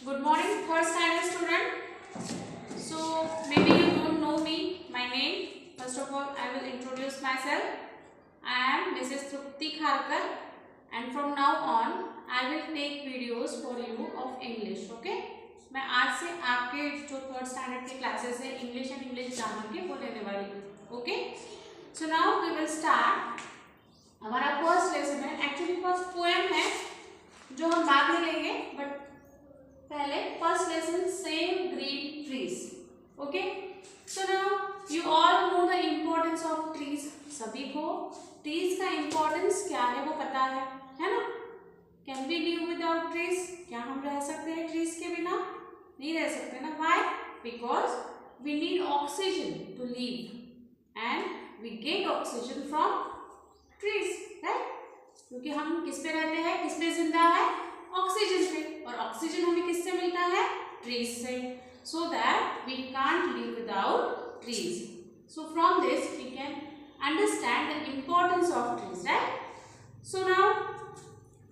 Good morning, third standard student. So maybe you don't know me, my name. First of all, I will introduce myself. I am Mrs. Trupti Kharkar, and from now on, I will take videos for you of English. Okay? मैं आज से आपके जो third standard के classes है English and English grammar के वो लेने वाली हूँ. Okay? So now we will start. हमारा फर्स्ट लेसन है, एक्चुअली फर्स्ट पोएम है जो हम बाद में लेंगे, बट पहले first lesson save green trees. Okay, so now you all know the importance of trees. सभी को ट्रीज का इम्पोर्टेंस क्या है वो पता है ना. Can we live without trees? क्या हम रह सकते हैं ट्रीज के बिना? नहीं रह सकते ना. Why? Because we need oxygen to live and we get oxygen from trees, right? क्योंकि हम किस पे रहते हैं, किस पे जिंदा है? ऑक्सीजन पे. और ऑक्सीजन हमें किससे मिलता है? ट्रीज से. So that we can't live without trees. So from this we can understand the importance of trees, right? So now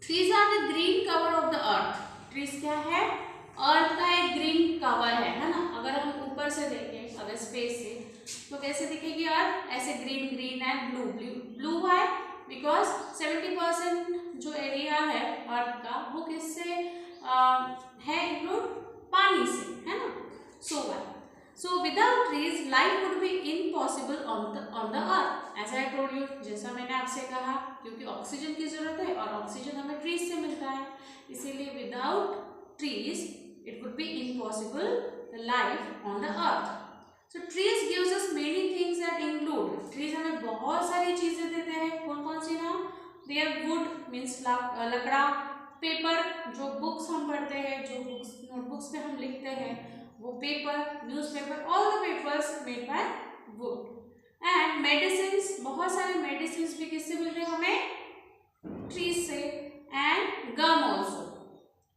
trees are the green cover of the earth. Trees क्या है? अर्थ का एक green cover है ना. अगर हम ऊपर से देखें, अगर स्पेस से, तो कैसे दिखेगी अर्थ? ऐसे green green and blue blue blue है बिकॉज 70% जो एरिया है अर्थ का वो किससे है इंक्लूड? पानी से, है ना. So without trees life would be impossible on the earth. As I told you, जैसा मैंने आपसे कहा, क्योंकि ऑक्सीजन की जरूरत है और ऑक्सीजन हमें ट्रीज से मिलता है, इसीलिए without trees it would be impossible the life on the earth. So trees gives us many things that include. Trees हमें बहुत सारी चीजें देते हैं. कौन कौन सी ना? They are wood means Lakra, paper जो बुक्स हम पढ़ते हैं, जो बुक्स नोटबुक्स पे हम लिखते हैं वो paper, newspaper, all the papers made by wood. And medicines, बहुत सारे medicines भी किससे मिलते हैं हमें? Trees से. And gum also.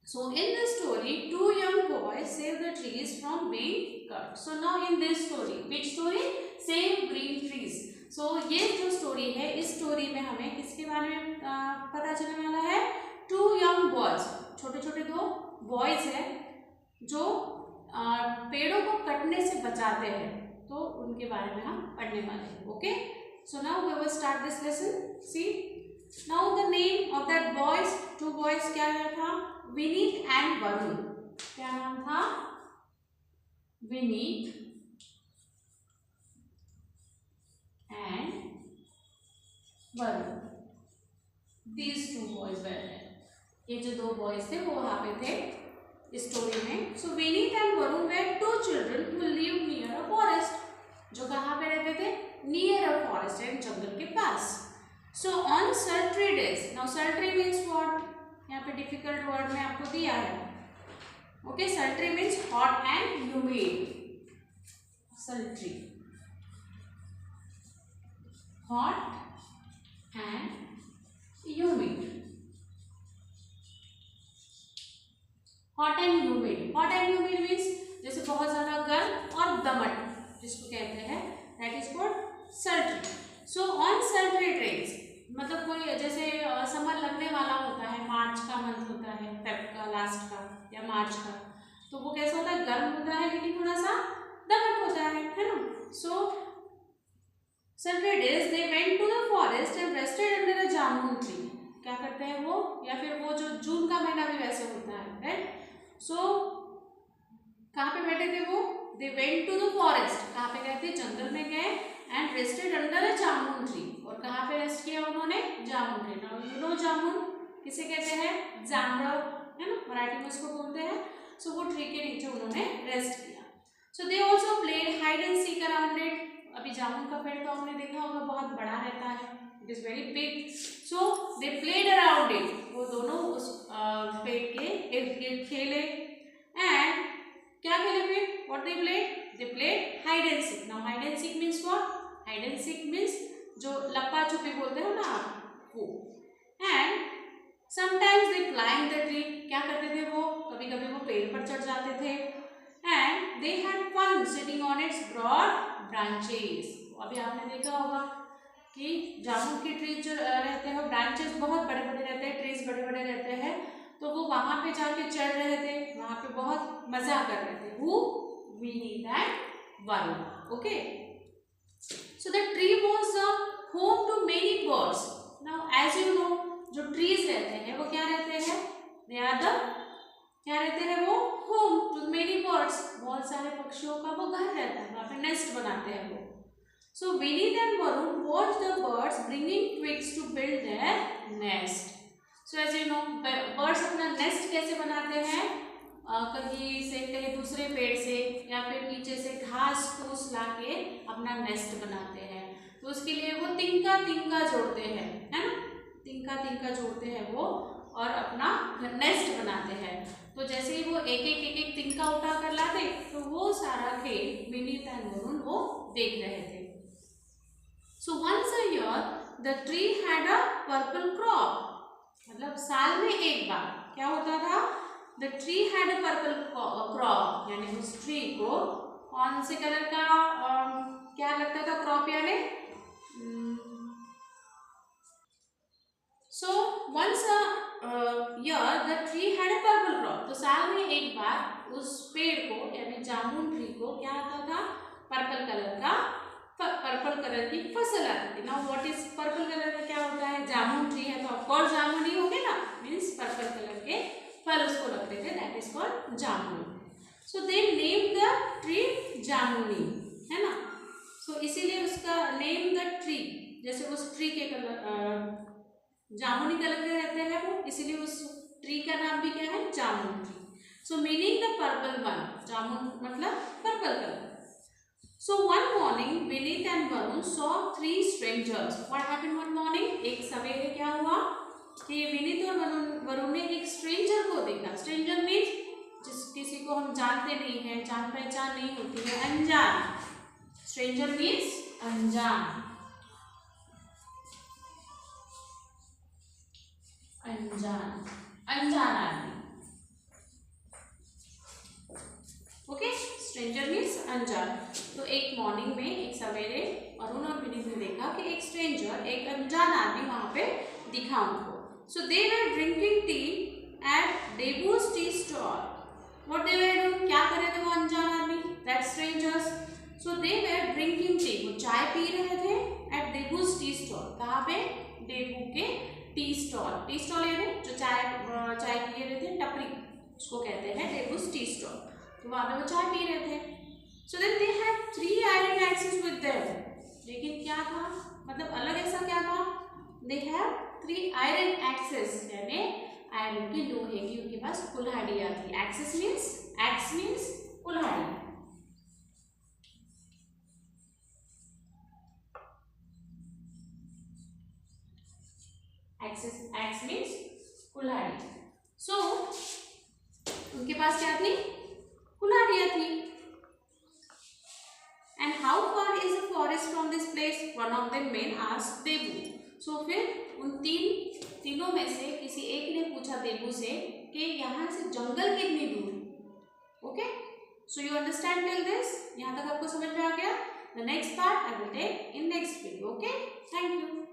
So in this story, two young boys save the trees from being cut. So now in this story, which story? Save green trees. So ये जो story है, इस story में हमें किसके बारे में पता चलने वाला है? Two young boys, छोटे छोटे दो boys हैं जो पेड़ों को कटने से बचाते हैं, तो उनके बारे में हम पढ़ने वाले हैं. Okay? So now we will start this lesson. See, now the name of that boys, two boys क्या था? विनीत एंड वरुण. क्या नाम था? Vineet and Varun. These two boys were there. ये जो दो बॉयज थे वो वहां पे थे स्टोरी में. So Vineet and Varun were two children who lived near a forest. जो कहाँ पे रहते थे? नियर अ फॉरेस्ट, यानी जंगल के पास. So on sultry days. Now sultry means what? यहाँ पे डिफिकल्ट वर्ड में आपको दिया है. Okay, sultry means hot and humid. sultry, hot and humid. hot and humid. hot and humid means जैसे बहुत ज्यादा गर्म और दमट जिसको कहते हैं, that is called sultry. So on sultry days, मतलब कोई जैसे समर लगने वाला होता है, मार्च का मंथ होता है, फेब का लास्ट का या मार्च का, तो वो कैसा होता है? गर्म होता है लेकिन थोड़ा सा दमट होता है ना. सो sultry days they went to the forest and rested under a jamun tree. क्या करते हैं वो? या फिर वो जो जून का महीना भी वैसे होता है, राइट? सो कहाँ पे बैठे थे वो? they went to the forest. कहाँ पे गए थे? जंगल में गए. and rested under a jamun tree. और कहाँ पे रेस्ट किया उन्होंने? जामुन ट्री. नाउ यू नो जामुन किसे कहते हैं? जामरव, है ना, मराठी में उसको बोलते हैं. सो वो ट्री के नीचे उन्होंने रेस्ट किया. So they also played hide and seek around it. अभी जामुन का पेड़ तो आपने देखा होगा बहुत बड़ा रहता है, it is very big. So they played around it. वो दोनों उस पेड़ के इर्द गिर्द खेले. एंड क्या खेले फिर? What they played? They played hide and seek. Now hide and seek means what? Hide and seek means जो लपा छुपी बोलते हो ना आप, वो. And sometimes they climb the tree. क्या करते थे वो? कभी कभी वो पेड़ पर चढ़ जाते थे. And they had fun sitting on its broad branches. अभी आपने देखा होगा कि जामुन की ट्री जो रहते हैं ब्रांचेस बहुत बड़े बड़े रहते हैं, ट्रीज बड़े बड़े रहते हैं, तो वो वहां पे जाके चढ़ रहे थे, वहां पे बहुत मजा कर रहे थे। Who? Vineet and Varun. Okay, so the tree was home to many birds. Now as you know, जो ट्रीज रहते हैं वो क्या रहते हैं? दे आर द, क्या रहते हैं वो? होम टू मेनी बर्ड्स, बहुत सारे पक्षियों का वो घर रहता है, वहां पे नेस्ट बनाते हैं वो। So Vineet and Varun watched the birds bringing twigs to build their nest. So as you know, birds अपना nest कैसे बनाते हैं? कहीं से, कहीं दूसरे पेड़ से या फिर नीचे से घास फूस लाके अपना नेस्ट बनाते हैं। तो उसके लिए वो तिनका तिनका जोड़ते हैं, है ना? तिनका तिनका जोड़ते हैं वो और अपना नेस्ट बनाते हैं। तो जैसे ही वो एक एक तिनका उठा कर लाते, तो वो सारा खेल विनीत एंड वरुण वो देख रहे थे। So once a year the tree had a purple crop. मतलब साल में एक बार क्या होता था? The tree had a purple crop, यानी उस ट्री को कौन से कलर का क्या लगता था क्रॉप यानी? So once a year the tree had a purple crop. तो साल में एक बार उस पेड़ को यानी जामुन ट्री को क्या आता था? पर्पल कलर का, पर्पल कलर की फसल आती थी। Now what is purple colour का? क्या होता है? जामुन ट्री है तो ऑफकोर्स जामुन ही होंगे ना, मीन्स पर्पल कलर के फल उसको लगते थे, that is called jamun. So they name the tree जामुनी, है ना? सो इसीलिए उसका नेम द ट्री, जैसे उस ट्री के कलर जामुनी कलर के रहते हैं वो, इसीलिए उस ट्री का नाम भी क्या है? Jamun tree. So meaning the purple one, जामुन मतलब purple colour. So one morning, Vineet and Varun saw three strangers. What happened one morning? एक सवेरे क्या हुआ कि विनीत और वरुण ने एक स्ट्रेंजर को देखा। स्ट्रेंजर मीन्स जिस किसी को हम जानते नहीं हैं, जान पहचान नहीं होती है, अनजान। स्ट्रेंजर मीन्स अनजान, अनजान, अनजान आदमी। ओके, स्ट्रेंजर मीन्स अनजान। तो एक मॉर्निंग में, एक सवेरे वरुण और विनीत ने देखा कि एक स्ट्रेंजर, एक अनजान आदमी वहां पे दिखा उनको। So they were drinking tea at Debu's tea stall. What they were doing? क्या कर रहे थे वो अनजान आदमी, that strangers? So they were drinking tea, वो चाय पी रहे थे एट डेबूज टी स्टॉल। कहाँ पे? डेबू के टी स्टॉल। टी स्टॉल यानी जो चाय पिए रहे थे, टपरी, उसको कहते हैं डेबूज टी स्टॉल। तो वहां पे वो चाय पी रहे थे। So then they had three iron axes with them. लेकिन क्या था? मतलब अलग ऐसा क्या था? They have three iron axes, यानी आयरन की, लोहे की उनके पास कुल्हाड़ियां थी। Axes means, axe means कुल्हाड़ी। Axes, axe means कुल्हाड़ी। So उनके पास क्या थी? कुल्हाड़ियां थी। And how far is the forest from this place? One of the men asked Debu. So फिर उन तीनों में से किसी एक ने पूछा देबू से कि यहाँ से जंगल कितनी दूर है? Okay, so you understand till this? यहाँ तक आपको समझ में आ गया? The next part I will take in next video. Okay, thank you.